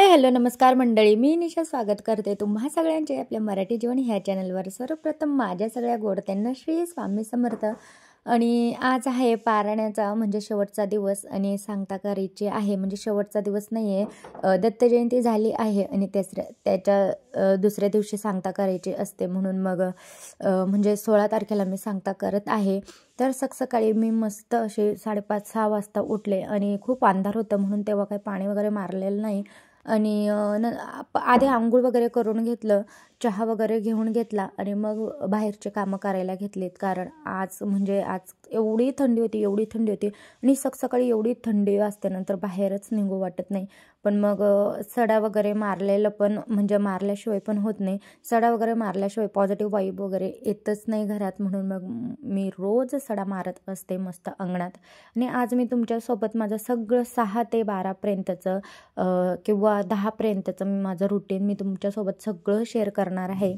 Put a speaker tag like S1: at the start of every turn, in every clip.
S1: Hello नमस्कार मंडळी, मी निशा स्वागत करते तुम्हा सगळ्यांचे आपल्या मराठी जीवन ह्या चॅनलवर। सर्वप्रथम माझ्या सगळ्या गोडत्यांना श्री स्वामी समर्थ। आणि आज आहे पारायणाचा म्हणजे शेवटचा दिवस आणि सांगताकारीची आहे, म्हणजे शेवटचा दिवस नाही आहे, दत्त जयंती झाली आहे आणि त्याच्या दुसऱ्या दिवशी सांगता करायची असते, म्हणून मग म्हणजे 16 तारखेला मी सांगता करत आहे। तर सकाळी मी मस्त असे 5:30-6 वाजता उठले आणि खूप अंधार होतं म्हणून तेव्हा काही पाणी वगैरे मारलेलं नाही आणि आधी आंघोळ वगैरे करून घेतलं, चहा वगैरे घेऊन घेतला आणि मग बाहेरचे कामं करायला घेतलेत। कारण आज एवढी थंडी होती आणि सकाळी एवढी थंडी असते नंतर बाहेरच निघू वाटत नाही। पण मग सडा वगैरे मारलेलं पण म्हणजे मारल्याशिवाय पण होत नाही, सडा वगैरे मारल्याशिवाय पॉझिटिव्ह वाईब वगैरे येतच नाही घरात, म्हणून मग मी रोज सडा मारत असते मस्त अंगणात। आणि आज मी तुमच्यासोबत माझं सगळं 6 ते 12पर्यंतचं किंवा 10पर्यंतचं माझं रुटीन मी तुमच्यासोबत सगळं शेअर करणार आहे।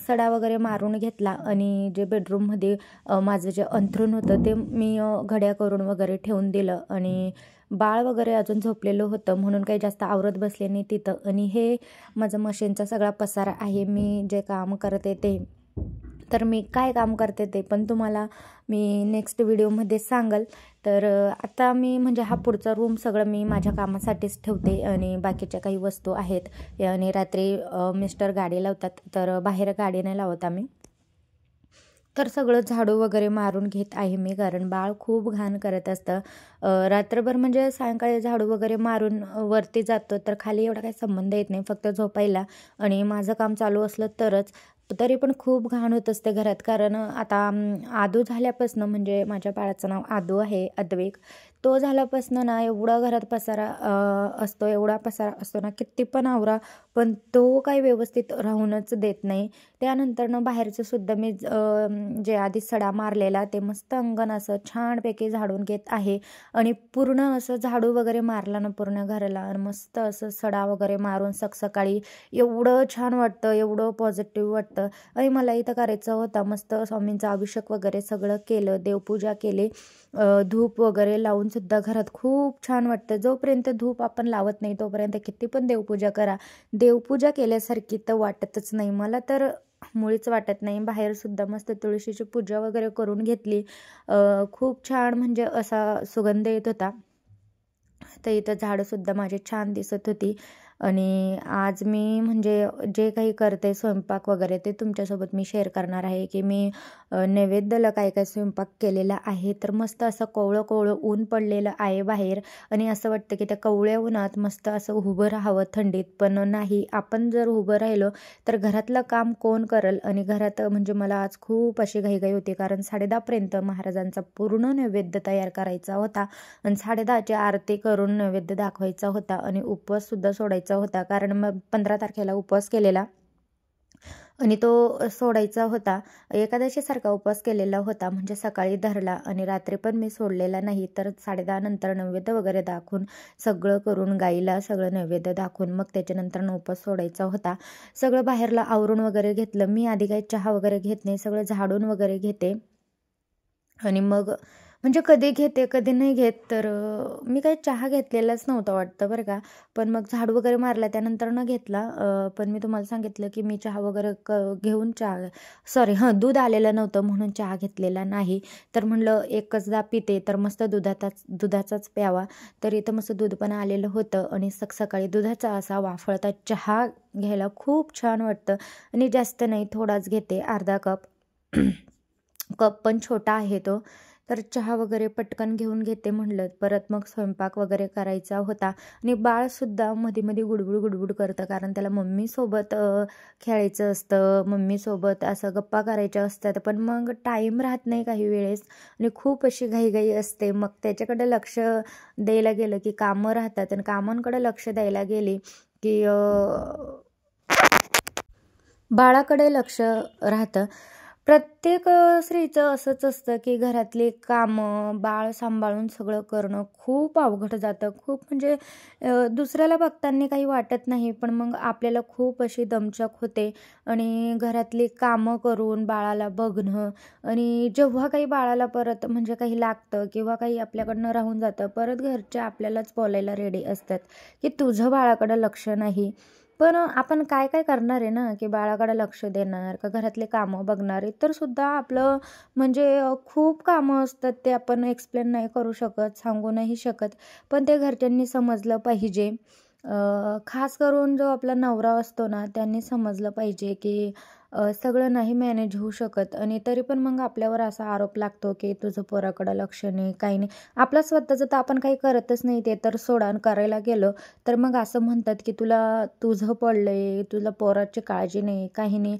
S1: सडा वगैरे मारून घेतला आणि जे बेडरूममध्ये माझं जे अंथरूण होतं ते मी घड्या करून वगैरे ठेवून दिलं आणि बाळ वगैरे अजून झोपलेलं होतं म्हणून काही जास्त आवरत बसले नाही तिथं। आणि हे माझं मशीनचा सगळा पसारा आहे, मी जे काम करते ते। तर मी काय काम करते ते पण तुम्हाला मी नेक्स्ट व्हिडिओमध्ये सांगेल। तर आता मी म्हणजे हा पुढचा रूम सगळं मी माझ्या कामासाठीच ठेवते आणि बाकीच्या काही वस्तू आहेत। आणि रात्री मिस्टर गाडी लावतात तर बाहेर गाडी नाही लावत आम्ही। तर सगळं झाडू वगैरे मारून घेत आहे मी, कारण बाळ खूप घाण करत असतं। रात्रभर म्हणजे सायंकाळी झाडू वगैरे मारून वरती जातो तर खाली एवढा काही संबंध येत नाही, फक्त झोपायला आणि माझं काम चालू असलं तरच। तरी पण खूप घाण होत असते घरात, कारण आता आदू झाल्यापासून म्हणजे माझ्या बाळाचं नाव आदू आहे, अद्वेक, तो झाल्यापासून ना एवढा घरात पसारा असतो, एवढा पसारा असतो ना किती पण आवरा पण तो काही व्यवस्थित राहूनच देत नाही। त्यानंतर बाहेरचं सुद्धा मी जे आधी सडा मारलेला ते मस्त अंगण असं छानपैकी झाडून घेत आहे आणि पूर्ण असं झाडू वगैरे मारला ना पूर्ण घराला आणि मस्त असं सडा वगैरे मारून सकाळी एवढं छान वाटतं, एवढं पॉझिटिव्ह वाटतं। आणि मला इथं करायचं होता मस्त स्वामींचा अभिषेक वगैरे सगळं केलं, देवपूजा केली, धूप वगैरे लावून सुद्धा घरात खूप छान वाटतं। जोपर्यंत धूप आपण लावत नाही तोपर्यंत किती पण देवपूजा करा, देवपूजा केल्यासारखी तर वाटतच नाही, मला तर मुळीच वाटत नाही। बाहेर सुद्धा मस्त तुळशीची पूजा वगैरे करून घेतली, खूप छान म्हणजे असा सुगंध येत होता। तर इथं झाडंसुद्धा माझी छान दिसत होती। आणि आज मी म्हणजे जे काही करते स्वयंपाक वगैरे ते तुमच्यासोबत मी शेअर करणार आहे की मी नैवेद्याला काय काय स्वयंपाक केलेला आहे। तर मस्त असं कोवळं ऊन पडलेलं आहे बाहेर आणि असं वाटतं की त्या कोवळ्या उन्हात मस्त असं उभं राहावं थंडीत, पण नाही, आपण जर उभं राहिलो तर घरातलं काम कोण करेल। आणि घरात म्हणजे मला आज खूप अशी घाईघाई होती, कारण 10:30पर्यंत महाराजांचा पूर्ण नैवेद्य तयार करायचा होता आणि 10:30ची आरती करून नैवेद्य दाखवायचा होता आणि उपवाससुद्धा सोडायचा होता, कारण मग 15 तारखेला उपवास केलेला आणि तो सोडायचा होता। एकादशीसारखा उपवास केलेला होता, म्हणजे सकाळी धरला आणि रात्री पण मी सोडलेला नाही। तर 10:30 नंतर नैवेद्य वगैरे दाखवून सगळं करून गाईला सगळं नैवेद्य दाखवून मग त्याच्यानंतर उपवास सोडायचा होता। सगळं बाहेरला आवरून वगैरे घेतलं, मी आधी काही चहा वगैरे घेत नाही, सगळं झाडून वगैरे घेते आणि मग म्हणजे कधी घेते कधी नाही घेत। तर मी काही चहा घेतलेलाच नव्हता वाटतं बरं का, पण मग झाडू वगैरे मारला त्यानंतर घेतला। पण मी तुम्हाला सांगितलं की मी चहा वगैरे घेऊन दूध आलेलं नव्हतं म्हणून चहा घेतलेला नाही। तर म्हणलं एकचदा पिते तर मस्त दुधाचाच प्यावा, तर इथं मस्त दूध पण आलेलं होतं आणि सकाळी दुधाचा असा वाफळता चहा घ्यायला खूप छान वाटतं। आणि जास्त नाही, थोडाच घेते, अर्धा कप, कप पण छोटा आहे तो। तर चहा वगैरे पटकन घेऊन घेते म्हणलं, परत मग स्वयंपाक वगैरे करायचा होता। आणि बाळसुद्धा मध्ये गुडबुड करतं, कारण त्याला मम्मीसोबत खेळायचं असतं, मम्मीसोबत असं गप्पा करायच्या असतात, पण मग टाईम राहत नाही काही वेळेस आणि खूप अशी घाईघाई असते। मग त्याच्याकडे लक्ष द्यायला गेलं की कामं राहतात आणि कामांकडे लक्ष द्यायला गेली की बाळाकडे लक्ष राहतं। प्रत्येक स्त्रीचं असंच असतं की घरातली कामं, बाळ सांभाळून सगळं करणं खूप अवघड जातं. खूप म्हणजे दुसऱ्याला बघताना काही वाटत नाही, पण मग आपल्याला खूप अशी दमछाक होते आणि घरातली कामं करून बाळाला बघणं आणि जेव्हा काही बाळाला परत म्हणजे काही लागतं किंवा काही आपल्याकडनं राहून जातं, परत घरचे आपल्यालाच बोलायला रेडी असतात की तुझं बाळाकडं लक्ष नाही. पण आपण काय काय करणार आहे ना, की बाळाकडे लक्ष देणार का घरातले कामं बघणार, तर सुद्धा आपलं म्हणजे खूप कामं असतात, ते आपण एक्सप्लेन नाही करू शकत, सांगू नाही शकत. पण ते घरच्यांनी समजलं पाहिजे. खास करून जो आपला नवरा असतो ना, त्यांनी समजलं पाहिजे की सगळं नाही मॅनेज होऊ शकत आणि तरी पण मग आपल्यावर असा आरोप लागतो की तुझं पोराकडं लक्ष नाही, काही नाही. आपलं स्वतःचं तर आपण काही करतच नाही, ते तर सोडा. करायला गेलं तर मग असं म्हणतात की तुला तुझं पडलंय, तुला पोराची काळजी नाही, काही नाही.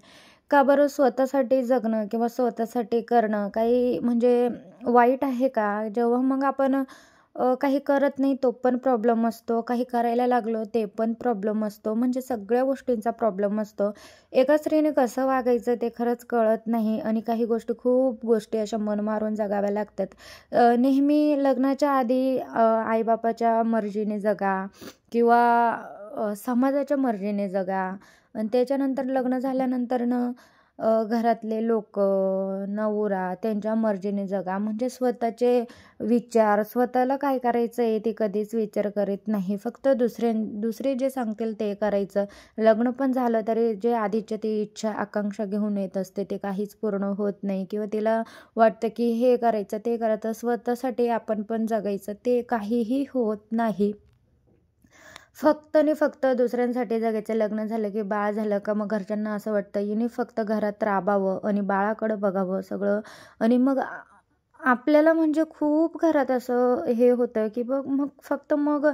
S1: का बरं स्वतःसाठी जगणं किंवा स्वतःसाठी करणं काही म्हणजे वाईट आहे का? जेव्हा मग आपण काही करत नाही तो पण प्रॉब्लेम असतो, काही करायला लागलो ते पण प्रॉब्लेम असतो, म्हणजे सगळ्या गोष्टींचा प्रॉब्लेम असतो. एका स्त्रीने कसं वागायचं ते खरंच कळत नाही आणि काही गोष्टी खूप गोष्टी अशा मन मारून जगाव्या लागतात. नेहमी लग्नाच्या आधी आईबापाच्या मर्जीने जगा किंवा समाजाच्या मर्जीने जगा आणि त्याच्यानंतर लग्न झाल्यानंतरनं घरातले लोक, नवरा त्यांच्या मर्जीने जगा. म्हणजे स्वतःचे विचार, स्वतःला काय करायचं आहे ते कधीच विचार करीत नाही. फक्त दुसरे जे सांगतील ते करायचं. लग्न पण झालं तरी जे आधीच्या ती इच्छा, आकांक्षा घेऊन येत असते ते काहीच पूर्ण होत नाही किंवा तिला वाटतं की हे करायचं, ते करायचं. स्वतःसाठी आपण पण जगायचं, ते काहीही होत नाही. फक्त आणि फक्त दुसऱ्यांसाठी जगायचं. लग्न झालं की बाळ झालं का मग घरच्यांना असं वाटतं हिने फक्त घरात राबावं आणि बाळाकडं बघावं सगळं आणि मग आपल्याला म्हणजे खूप घरात असं हे होतं की बघ मग फक्त मग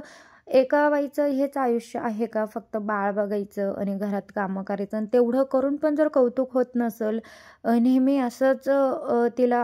S1: एका बाईचं हेच आयुष्य आहे का? फक्त बाळ बघायचं आणि घरात कामं करायचं आणि तेवढं करून पण जर कौतुक होत नसेल, नेहमी असंच तिला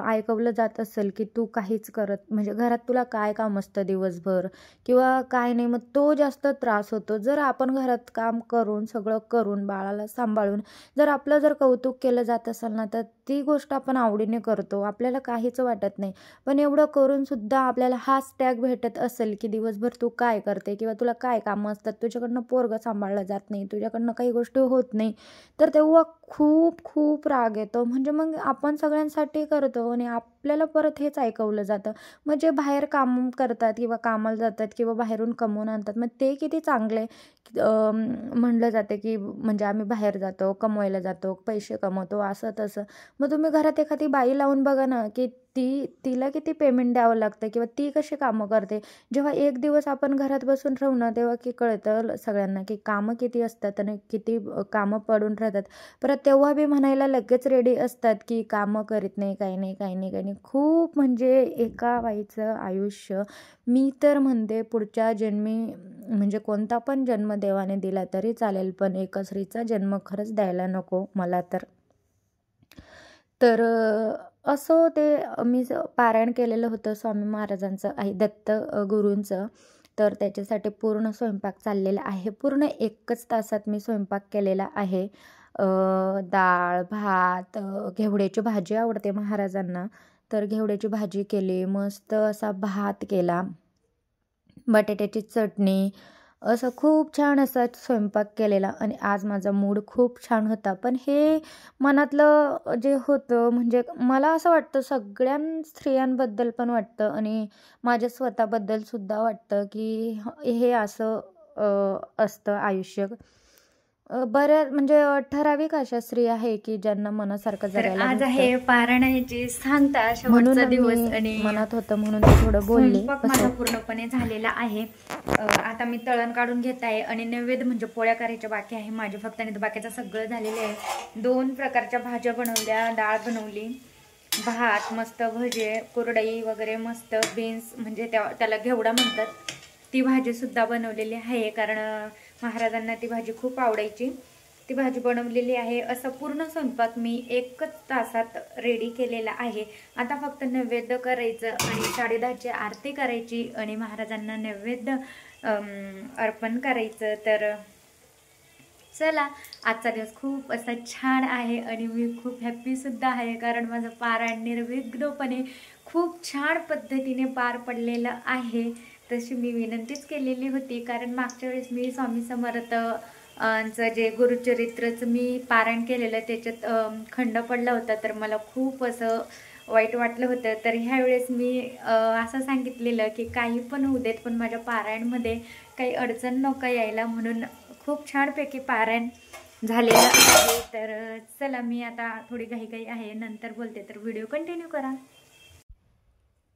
S1: ऐकवलं जात असेल की तू काहीच करत म्हणजे घरात तुला काय काम असतं दिवसभर किंवा काय नाही, मग तो जास्त त्रास होतो. जर आपण घरात काम करून सगळं करून बाळाला सांभाळून जर आपलं जर कौतुक केलं जात असेल ना, तर ती गोष्ट आपण आवडीने करतो, आपल्याला काहीच वाटत नाही. पण एवढं करून सुद्धा आपल्याला हाच टॅग भेटत असेल की दिवसभर तू काय करते किंवा तुला काय कामं असतात, तुझ्याकडनं पोरगं सांभाळलं जात नाही, तुझ्याकडनं काही गोष्टी होत नाही, तर तेव्हा खूप खूप राग येतो. म्हणजे मग आपण सगळ्यांसाठी करतो आणि आपल्याला परत हेच ऐकवलं जातं. मग जे बाहेर काम करतात किंवा कामाला जातात किंवा बाहेरून कमवून आणतात, मग ते किती चांगले म्हणलं जातं की म्हणजे आम्ही बाहेर जातो, कमवायला जातो, पैसे कमवतो, असं तसं. मग तुम्ही घरात एखादी बाई लावून बघा ना, की तिला किती पेमेंट द्यावं लागतं किंवा ती कशी कामं करते. जेव्हा एक दिवस आपण घरात बसून राहू ना, तेव्हा की कळतं सगळ्यांना की कामं किती असतात आणि किती कामं पडून राहतात. परत तेव्हा बी म्हणायला लगेच रेडी असतात की कामं करीत नाही, काही नाही, काही नाही, काही नाही. खूप म्हणजे एका बाईचं आयुष्य मी तर म्हणते पुढच्या जन्मी म्हणजे कोणता पण जन्म देवाने दिला तरी चालेल, पण एका स्त्रीचा जन्म खरंच द्यायला नको मला तर. तर असं ते मी पारायण केलेलं होतं स्वामी महाराजांचं, आई दत्त गुरूंचं. तर त्याच्यासाठी पूर्ण स्वयंपाक चाललेला आहे. पूर्ण 1च तासात मी स्वयंपाक केलेला आहे. डाळ, भात, घेवड्याची भाजी आवडते महाराजांना, तर घेवड्याची भाजी केली, मस्त असा भात केला, बटाट्याची चटणी, असं खूप छान असा स्वयंपाक केलेला आणि आज माझा मूड खूप छान होता. पण हे मनातलं जे होतं म्हणजे मला असं वाटतं सगळ्या स्त्रियांबद्दल पण वाटतं आणि माझ्या स्वतःबद्दल सुद्धा वाटतं की हे असं असतं आयुष्य. बऱ्याच म्हणजे ठराविक अशा स्त्रिया आहे की ज्यांना मनासारखं
S2: तर
S1: जगायला
S2: आज
S1: भेटतं.
S2: आहे पारायणाची सांगता
S1: म्हणून
S2: शेवटचा दिवस
S1: मी
S2: आणि
S1: मनात होतं म्हणून ते थोडं बोलले.
S2: स्वयंपाक माझा पूर्णपणे झालेला आहे. आता मी तळण काढून घेत आहे आणि नैवेद्य म्हणजे पोळ्या करायच्या बाकी आहे माझे फक्त, आणि बाकीचं सगळं झालेलं आहे. 2 प्रकारच्या भाज्या बनवल्या, डाळ बनवली, भात, मस्त भजे, कुरडई वगैरे मस्त, बीन्स म्हणजे त्याला घेवडा म्हणतात, ती भाजी सुद्धा बनवलेली आहे कारण महाराजांना ती भाजी खूप आवडायची. ती भाजी बनवलेली आहे. असं पूर्ण स्वयंपाक मी 1च तासात रेडी केलेला आहे. आता फक्त नैवेद्य करायचं आणि 10:30ची आरती करायची आणि महाराजांना नैवेद्य अर्पण करायचं. तर चला, आजचा दिवस खूप असा छान आहे आणि मी खूप हॅप्पीसुद्धा आहे, कारण माझं पारायण निर्विघ्नपणे खूप छान पद्धतीने पार पडलेलं आहे. तशी मी विनंतीच केलेली होती, कारण मागच्या वेळेस मी स्वामी समर्थ चं जे गुरुचरित्रचं मी पारायण केलेलं त्याच्यात खंड पडला होता, तर मला खूप असं वाईट वाटलं होतं. तर ह्यावेळेस मी असं सांगितलेलं की काही पण होऊ देत, पण माझ्या पारायणमध्ये काही अडचण नको यायला, म्हणून खूप छानपैकी पारायण झालेलं आहे. तर चला, मी आता थोडी घाई आहे, नंतर बोलते, तर व्हिडिओ कंटिन्यू करा.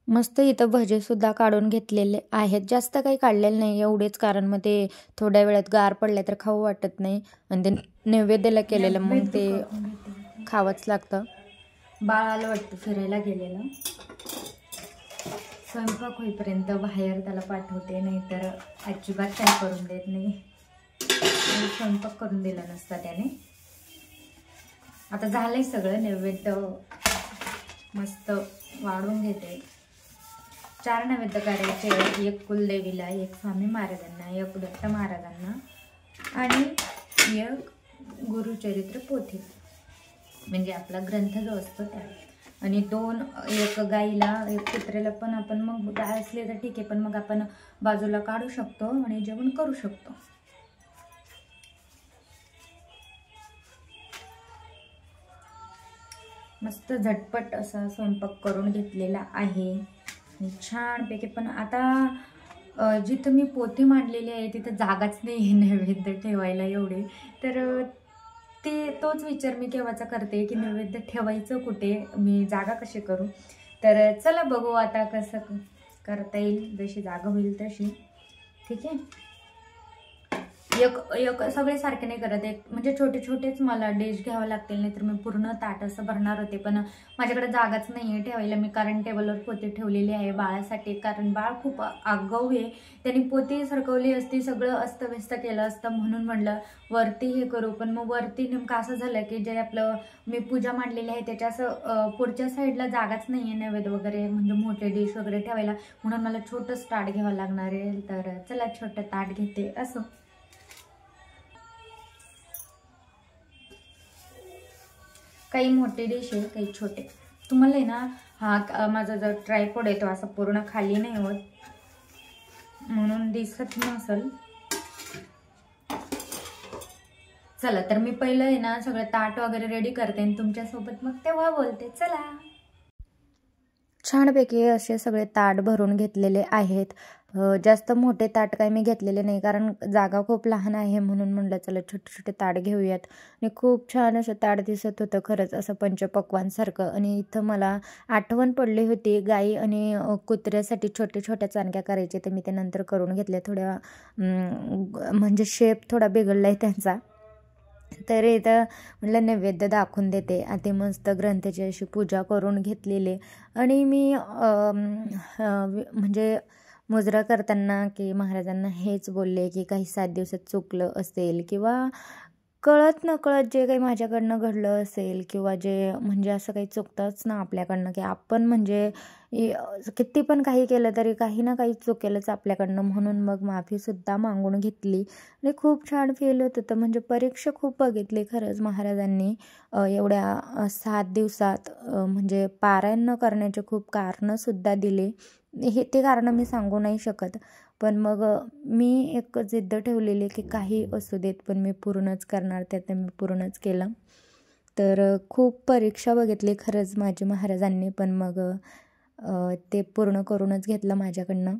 S1: मस्त इथं भजेसुद्धा काढून घेतलेले आहेत. जास्त काही काढलेलं नाही एवढेच, कारण मग ते थोड्या वेळात गार पडले तर खाऊ वाटत नाही, आणि ते नैवेद्याला केलेलं मग ते खावंच लागतं.
S2: बाळाला वाटतं फिरायला गेलेलं, स्वयंपाक होईपर्यंत बाहेर त्याला पाठवते, नाहीतर अजिबात काय करून देत नाही. स्वयंपाक करून दिला नसता त्याने. आता झालंय सगळं, नैवेद्य मस्त वाढून घेते. 4 नैवेद्य करायचे, एक कुलदेवीला, एक स्वामी महाराजांना, एक दत्त महाराजांना आणि एक गुरुचरित्र पोथी, म्हणजे आपला ग्रंथ जो असतो त्या, आणि 2 एक गाईला, एक कुत्र्याला. पण आपण मग गाय असले तर ठीक आहे, पण मग आपण बाजूला काढू शकतो आणि जेवण करू शकतो. मस्त झटपट असा स्वयंपाक करून घेतलेला आहे छानपैकी. पण आता जिथं मी पोथी मांडलेली आहे तिथं जागाच नाही आहे नैवेद्य ठेवायला एवढे, तर तोच विचार मी केव्हाचा करते की नैवेद्य ठेवायचं कुठे, मी जागा कशी करू. तर चला बघू आता कसं करता येईल, जशी जागा होईल तशी. ठीक आहे, एक सगळे सारखे नाही करत, एक म्हणजे छोटे छोटेच मला डिश घ्यावं लागतील, नाही तर मी पूर्ण ताट असं भरणार होते, पण माझ्याकडे जागाच नाही आहे ठेवायला. मी कारण टेबलवर पोती ठेवलेली आहे बाळासाठी, कारण बाळ खूप आगाऊ आहे, त्यांनी पोती सरकवली असती, सगळं अस्तव्यस्त केलं असतं, म्हणून म्हणलं वरती हे करू. पण मग वरती नेमकं असं झालं की जे आपलं मी पूजा मांडलेली आहे त्याच्या असं पुढच्या साईडला जागाच नाही आहे नैवेद्य वगैरे, म्हणजे मोठे डिश वगैरे ठेवायला, म्हणून मला छोटंच ताट घ्यावं लागणार आहे. तर चला, छोटं ताट घेते. असं काही मोठे डिश आहे, काही छोटे. तुम्हाला आहे ना, हा माझा जो ट्रायपॉड आहे तो असा पूर्ण खाली नाही होत, म्हणून दिसत नसेल. चला, तर मी पहिलं आहे ना सगळं ताट वगैरे रेडी करते आणि तुमच्यासोबत मग तेव्हा बोलते. चला,
S1: छानपैकी असे सगळे ताट भरून घेतलेले आहेत. जास्त मोठे ताट काही मी घेतलेले नाही, कारण जागा खूप लहान आहे, म्हणून म्हणलं चला छोटे छोटे ताट घेऊयात. आणि खूप छान असं ताट दिसत होतं खरंच, असं पंचपक्वानसारखं. आणि इथं मला आठवण पडली होती, गाई आणि कुत्र्यासाठी छोटे छोट्या चाणक्या करायचे, तर मी ते नंतर करून घेतले. थोड्या म्हणजे शेप थोडा बिघडला आहे त्यांचा. तर इथं म्हटलं नैवेद्य दाखवून देते. आता मस्त ग्रंथाची अशी पूजा करून घेतलेली. आणि मी म्हणजे मुजरा करताना की महाराजांना हेच बोलले की काही 7 दिवसात चुकलं असेल, किंवा कळत नकळत जे काही माझ्याकडनं घडलं असेल, किंवा जे म्हणजे असं काही चुकतंच ना आपल्याकडनं, की आपण म्हणजे किती पण काही केलं तरी काही ना काही चुकेलच आपल्याकडनं, म्हणून मग माफीसुद्धा मागून घेतली. आणि खूप छान फील होत होतं, म्हणजे परीक्षा खूप बघितली खरंच महाराजांनी एवढ्या 7 दिवसात. म्हणजे पारायण न करण्याचे खूप कारणंसुद्धा दिले, ते कारणं मी सांगू नाही शकत. पण मग मी एक जिद्द ठेवलेली की काही असू देत, पण मी पूर्णच करणार, त्यात मी पूर्णच केलं. तर खूप परीक्षा बघितली खरंच माझी महाराजांनी, पण मग ते पूर्ण करूनच घेतलं माझ्याकडनं.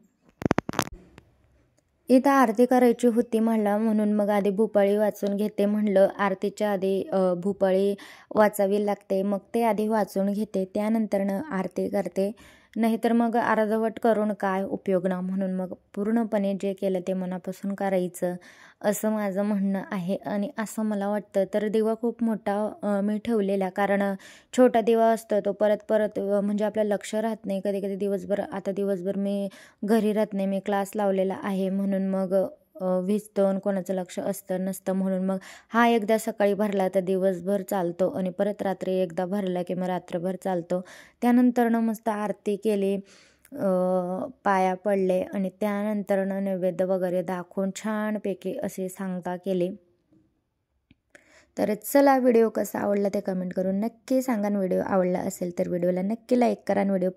S1: इथं आरती करायची होती म्हणलं, म्हणून मग आधी भूपाळी वाचून घेते. म्हणलं आरतीच्या आधी भूपाळी वाचावी लागते, मग ते आधी वाचून घेते, त्यानंतरनं आरती करते. नाहीतर मग अर्धवट करून काय उपयोग ना, म्हणून मग पूर्णपणे जे केलं ते मनापासून करायचं, असं माझं म्हणणं आहे. आणि असं मला वाटतं. तर दिवा खूप मोठा मी ठेवलेला, कारण छोटा दिवा असतो तो परत परत म्हणजे आपलं लक्ष राहत नाही कधी कधी दिवसभर. आता दिवसभर मी घरी राहत नाही, मी क्लास लावलेला आहे, म्हणून मग विजतो आणि कोणाचं लक्ष असतं नसतं, म्हणून मग हा एकदा सकाळी भरला तर दिवसभर चालतो, आणि परत रात्री एकदा भरला की मग रात्रभर चालतो. त्यानंतरनं मस्त आरती केली, पाया पडले, आणि त्यानंतरनं नैवेद्य वगैरे दाखवून छानपैकी असे सांगता केली. तर चला, व्हिडिओ कसा आवडला ते कमेंट करून नक्की सांगा. व्हिडिओ आवडला असेल तर व्हिडिओला नक्की लाईक करा आणि व्हिडिओ